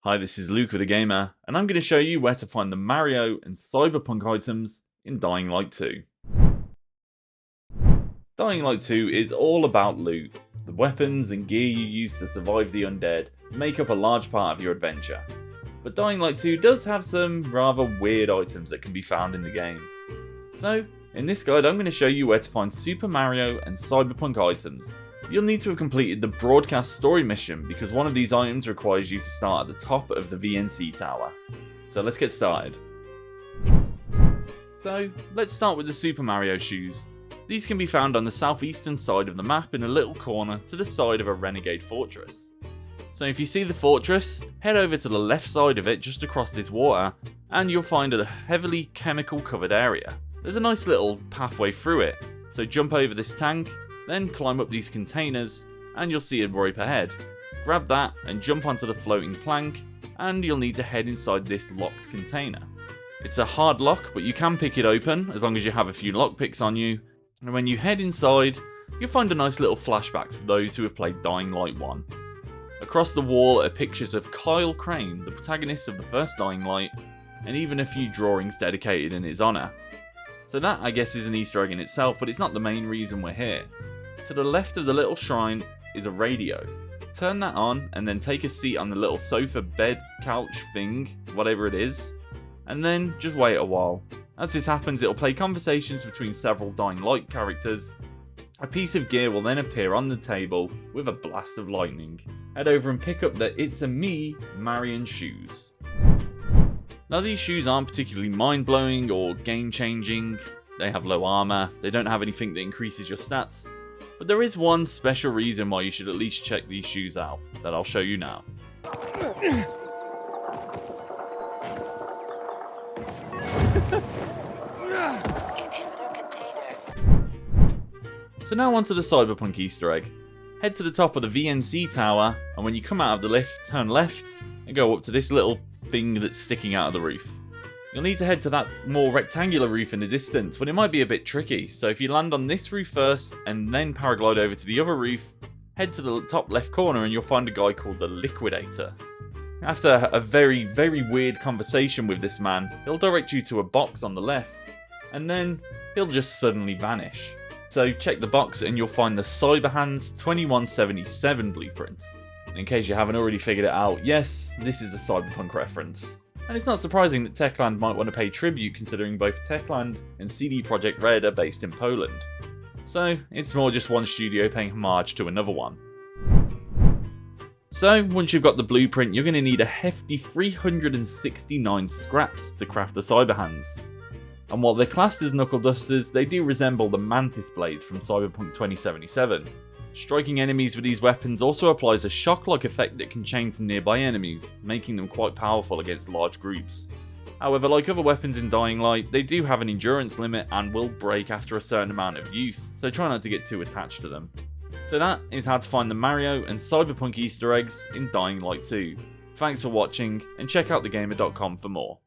Hi, this is Luke with a Gamer, and I'm going to show you where to find the Mario and Cyberpunk items in Dying Light 2. Dying Light 2 is all about loot. The weapons and gear you use to survive the undead make up a large part of your adventure. But Dying Light 2 does have some rather weird items that can be found in the game. So, in this guide I'm going to show you where to find Super Mario and Cyberpunk items. You'll need to have completed the broadcast story mission because one of these items requires you to start at the top of the VNC tower. So let's get started. So let's start with the Super Mario shoes. These can be found on the southeastern side of the map in a little corner to the side of a renegade fortress. So if you see the fortress, head over to the left side of it just across this water and you'll find a heavily chemical covered area. There's a nice little pathway through it, so jump over this tank, then climb up these containers and you'll see it right ahead. Grab that and jump onto the floating plank and you'll need to head inside this locked container. It's a hard lock, but you can pick it open as long as you have a few lockpicks on you. And when you head inside, you'll find a nice little flashback for those who have played Dying Light 1. Across the wall are pictures of Kyle Crane, the protagonist of the first Dying Light, and even a few drawings dedicated in his honour. So that, I guess, is an Easter egg in itself, but it's not the main reason we're here. To the left of the little shrine is a radio. Turn that on and then take a seat on the little sofa, bed, couch thing, whatever it is, and then just wait a while. As this happens, it'll play conversations between several Dying Light characters. A piece of gear will then appear on the table with a blast of lightning. Head over and pick up the It's a Me Marion shoes. Now these shoes aren't particularly mind-blowing or game-changing. They have low armor, they don't have anything that increases your stats, but there is one special reason why you should at least check these shoes out, that I'll show you now. So now onto the Cyberpunk Easter Egg. Head to the top of the VNC tower, and when you come out of the lift, turn left and go up to this little thing that's sticking out of the roof. You'll need to head to that more rectangular roof in the distance, but it might be a bit tricky, so if you land on this roof first and then paraglide over to the other roof, head to the top left corner and you'll find a guy called the Liquidator. After a very, very weird conversation with this man, he'll direct you to a box on the left, and then he'll just suddenly vanish. So check the box and you'll find the Cyberhands 2177 blueprint. In case you haven't already figured it out, yes, this is a Cyberpunk reference. And it's not surprising that Techland might want to pay tribute considering both Techland and CD Projekt Red are based in Poland. So it's more just one studio paying homage to another one. So once you've got the blueprint, you're going to need a hefty 369 scraps to craft the Cyberhands. And while they're classed as knuckle dusters, they do resemble the Mantis blades from Cyberpunk 2077. Striking enemies with these weapons also applies a shock-like effect that can chain to nearby enemies, making them quite powerful against large groups. However, like other weapons in Dying Light, they do have an endurance limit and will break after a certain amount of use, so try not to get too attached to them. So that is how to find the Mario and Cyberpunk Easter eggs in Dying Light 2. Thanks for watching, and check out thegamer.com for more.